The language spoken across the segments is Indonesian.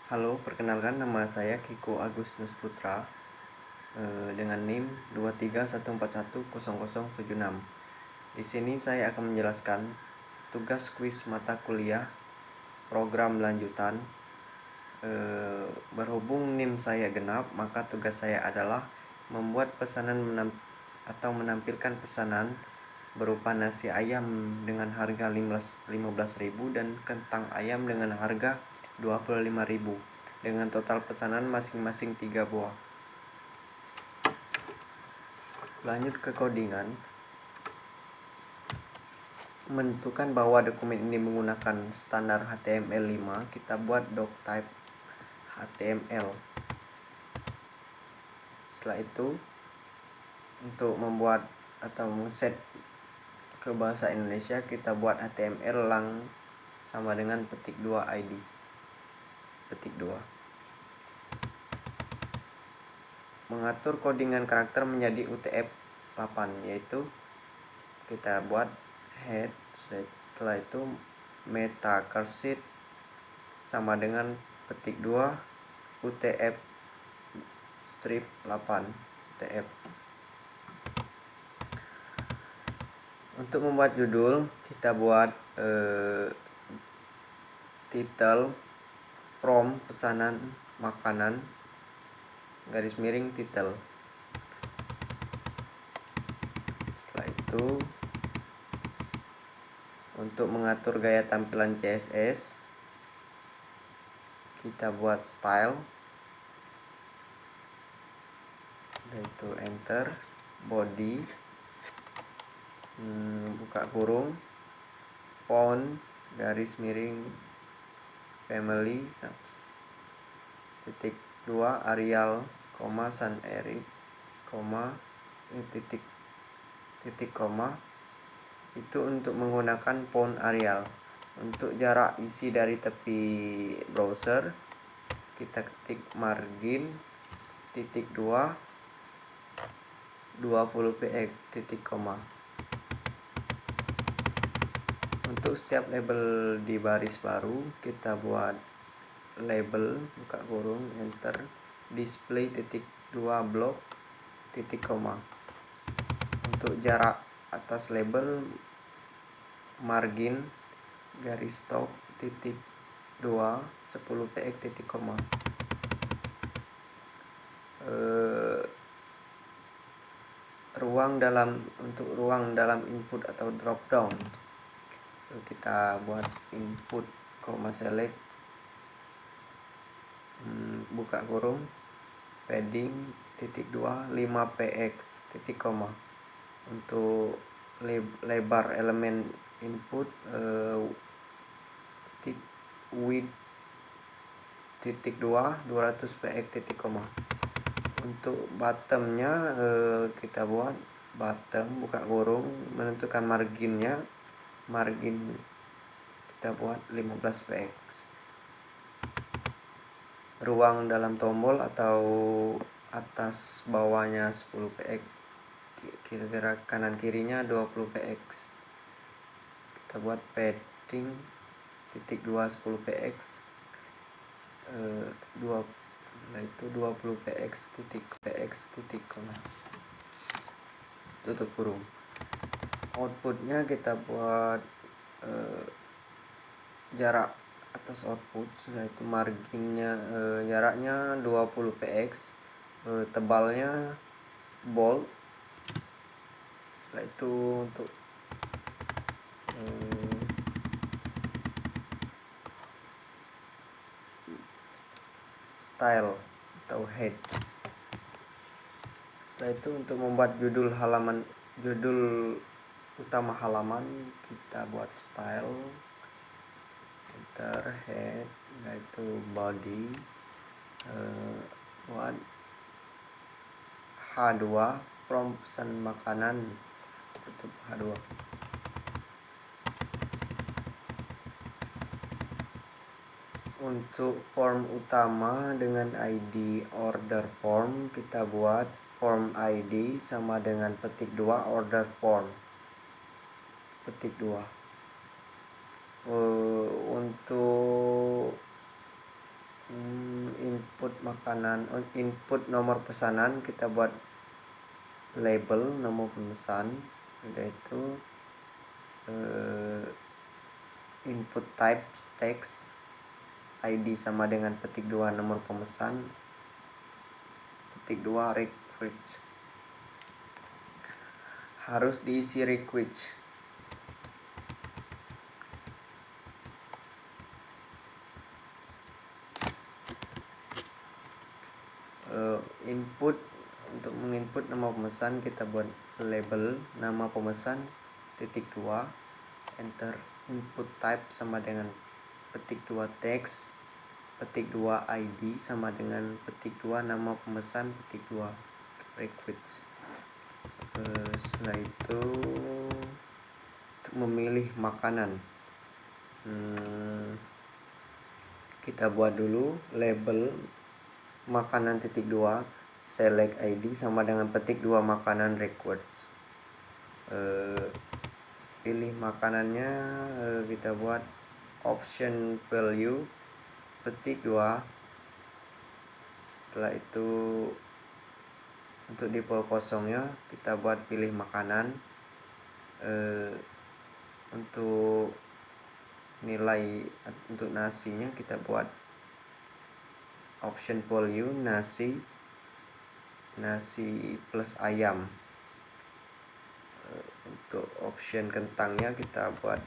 Halo, perkenalkan nama saya Kiko Agustinus Putra dengan NIM 231410076. Di sini saya akan menjelaskan tugas kuis mata kuliah program lanjutan. Berhubung NIM saya genap, maka tugas saya adalah membuat pesanan atau menampilkan pesanan berupa nasi ayam dengan harga 15.000 dan kentang ayam dengan harga 25.000 dengan total pesanan masing-masing 3 buah. Lanjut ke codingan. Menentukan bahwa dokumen ini menggunakan standar HTML5, kita buat doctype HTML. Setelah itu, untuk membuat atau set ke bahasa Indonesia, kita buat HTML lang sama dengan petik 2 ID. Petik 2. Mengatur codingan karakter menjadi UTF-8, yaitu kita buat head, setelah itu meta cursive sama dengan petik 2 UTF strip 8 UTF. Untuk membuat judul, kita buat title from pesanan makanan garis miring title. Setelah itu, untuk mengatur gaya tampilan CSS, kita buat style, yaitu enter, body, buka kurung, font garis miring family titik 2 Arial, sans serif, titik koma. Itu untuk menggunakan font Arial. Untuk jarak isi dari tepi browser, kita ketik margin titik 2 20 px titik koma. Untuk setiap label di baris baru, kita buat label buka kurung enter display titik 2 blok titik koma. Untuk jarak atas label, margin garis top titik 2 10 px titik koma. Untuk ruang dalam input atau drop down, kita buat input, select, buka kurung, padding titik 2 5 px titik koma. Untuk lebar elemen input, width titik 2 200 px titik koma. Untuk bottomnya, kita buat bottom buka kurung, menentukan marginnya, margin kita buat 15 px. Ruang dalam tombol atau atas bawahnya 10 px, kira-kira kanan kirinya 20 px. Kita buat padding titik 2 10 px, 20 px titik koma. Tutup kurung. Outputnya kita buat jarak atas output, yaitu marginnya, jaraknya 20 px, tebalnya bold. Setelah itu untuk style atau head. Setelah itu untuk membuat judul utama halaman, kita buat style, enter, head, yaitu body, buat H2 from pesan makanan, tutup H2. Untuk form utama dengan ID order form, kita buat form ID sama dengan petik 2 order form petik 2. Untuk makanan, input nomor pesanan kita buat label nomor pemesan, yaitu input type text, ID sama dengan petik 2 nomor pemesan, petik 2 request. Harus diisi request. Input, untuk menginput nama pemesan kita buat label nama pemesan titik 2, enter. Input type sama dengan petik 2 teks, petik 2 ID sama dengan petik 2 nama pemesan, petik 2 request. Setelah itu untuk memilih makanan, kita buat dulu label makanan titik 2, select ID sama dengan petik 2 makanan request. Pilih makanannya, kita buat option value petik 2. Setelah itu untuk default kosongnya kita buat pilih makanan. Untuk nilai untuk nasinya kita buat option value nasi plus ayam. Untuk option kentangnya kita buat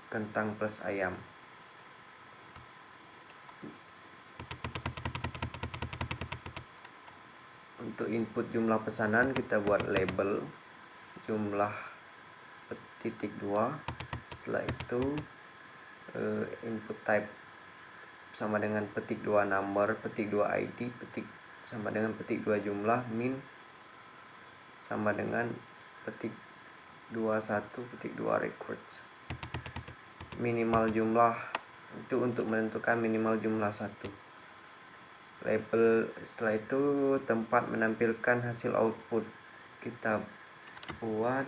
kentang plus ayam. Untuk input jumlah pesanan kita buat label jumlah titik 2. Setelah itu input type sama dengan petik 2 number, petik 2 ID, petik sama dengan petik 2 jumlah, min sama dengan petik 21, petik 2 records. Minimal jumlah itu untuk menentukan minimal jumlah 1. Label, setelah itu tempat menampilkan hasil output kita buat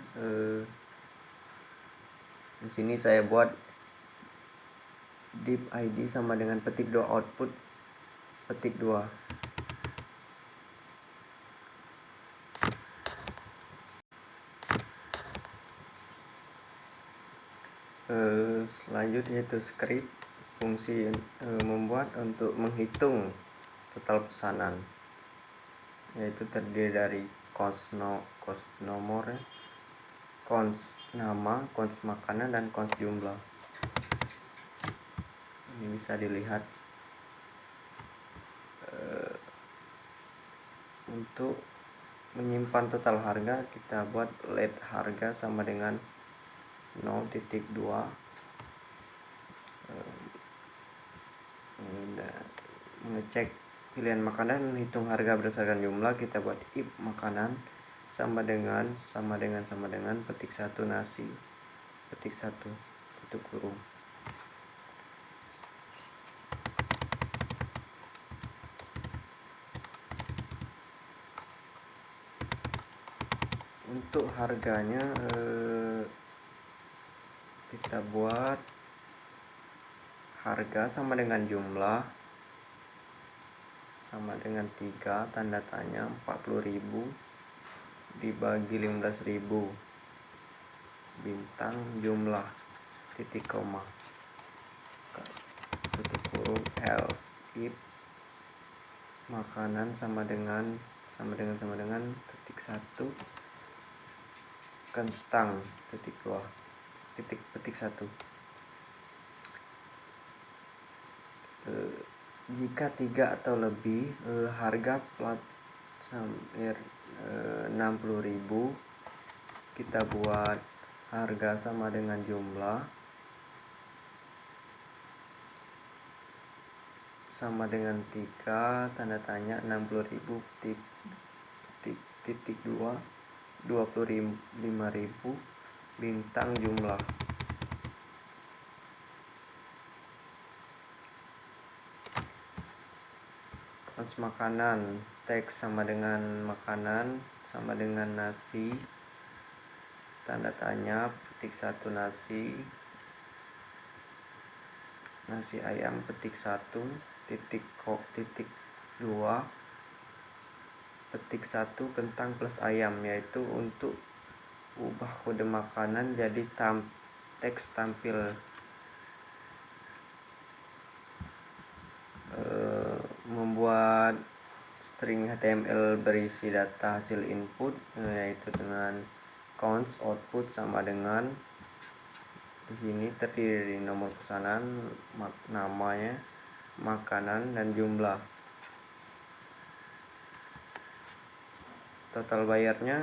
di sini saya buat div ID sama dengan petik 2 output petik 2. Selanjutnya itu script, fungsi membuat untuk menghitung total pesanan, yaitu terdiri dari const nomor, const nama, const makanan, dan const jumlah. Ini bisa dilihat. Untuk menyimpan total harga kita buat let harga sama dengan 0.2. Mengecek pilihan makanan, hitung harga berdasarkan jumlah, kita buat if makanan sama dengan petik 1 nasi, petik 1 tutup kurung. Untuk harganya kita buat harga sama dengan jumlah sama dengan 3 tanda tanya 40.000 dibagi 15.000 bintang jumlah titik koma tutup kurung else if makanan sama dengan petik 1 kentang petik 2 petik 1. Jika 3 atau lebih harga plat 60.000 kita buat harga sama dengan jumlah sama dengan 3 tanda tanya 60.000 titik 2 25.000 bintang jumlah. Const makanan teks sama dengan makanan sama dengan nasi tanda tanya petik 1 nasi ayam petik 1 titik 2 petik 1 kentang plus ayam, yaitu untuk ubah kode makanan jadi teks tampil membuat string HTML berisi data hasil input, yaitu dengan const output sama dengan di sini terdiri dari nomor pesanan, namanya, makanan, dan jumlah. Total bayarnya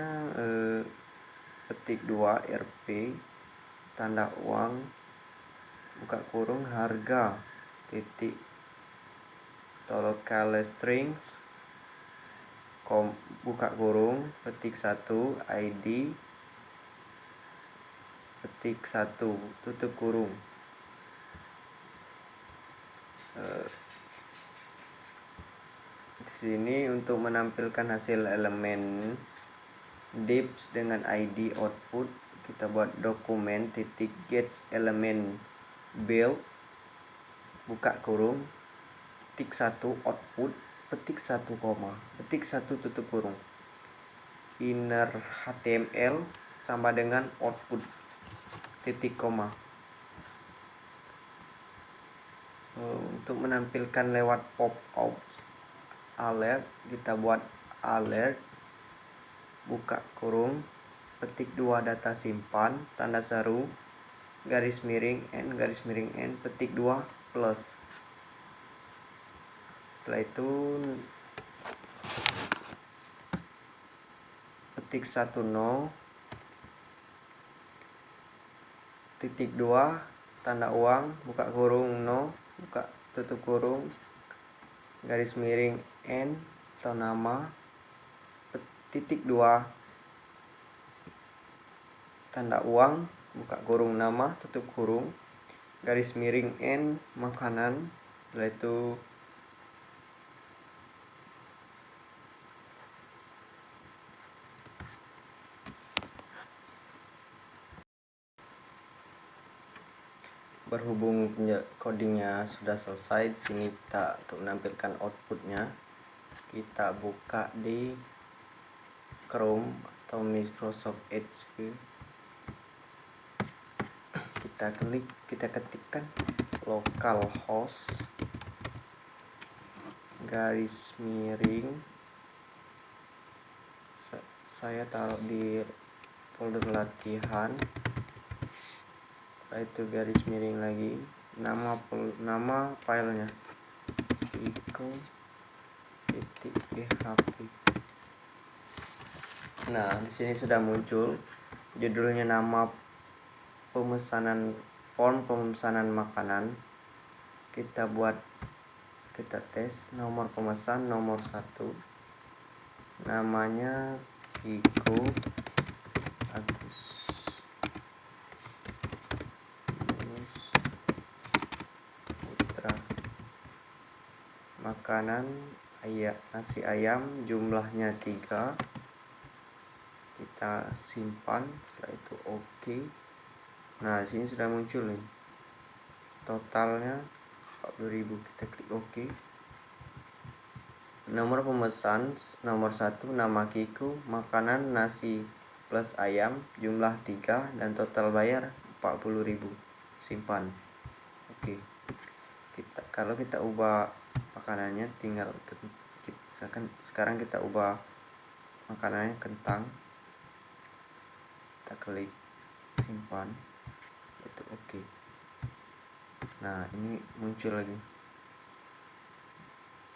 petik 2 Rp tanda uang buka kurung harga titik total strings buka kurung petik 1 ID petik 1 tutup kurung. Di sini untuk menampilkan hasil elemen dips dengan ID output, kita buat dokumen titik get element build buka kurung petik 1 output petik 1 koma petik 1 tutup kurung inner HTML sama dengan output titik koma. Untuk menampilkan lewat pop out alert, kita buat alert buka kurung petik 2 data simpan tanda seru garis miring n petik 2 plus. Setelah itu petik 10 titik 2 tanda uang buka kurung no buka tutup kurung garis miring n atau nama titik 2 tanda uang buka kurung nama tutup kurung garis miring n makanan. Setelah itu berhubung codingnya sudah selesai, di sini kita untuk menampilkan outputnya kita buka di Chrome atau Microsoft Edge, kita ketikkan localhost garis miring, saya taruh di folder latihan. Setelah itu garis miring lagi nama filenya kiko.php. Nah, di sini sudah muncul judulnya, nama pemesanan, form pemesanan makanan. Kita tes nomor pemesan nomor 1, namanya Kiko Agus Putra, makanan nasi ayam jumlahnya 3, kita simpan. Setelah itu oke. Nah, di sini sudah muncul nih totalnya 40.000, kita klik oke. Nomor pemesan nomor 1 nama Kiko, makanan nasi plus ayam jumlah 3, dan total bayar 40.000, simpan oke. Kalau kita ubah makanannya tinggal sekarang kita ubah makanannya kentang, kita klik simpan itu oke. Nah, ini muncul lagi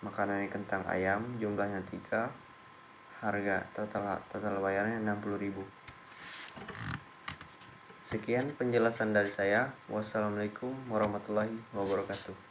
makanannya kentang ayam jumlahnya 3, harga total bayarnya 60.000. Sekian penjelasan dari saya. Wassalamualaikum warahmatullahi wabarakatuh.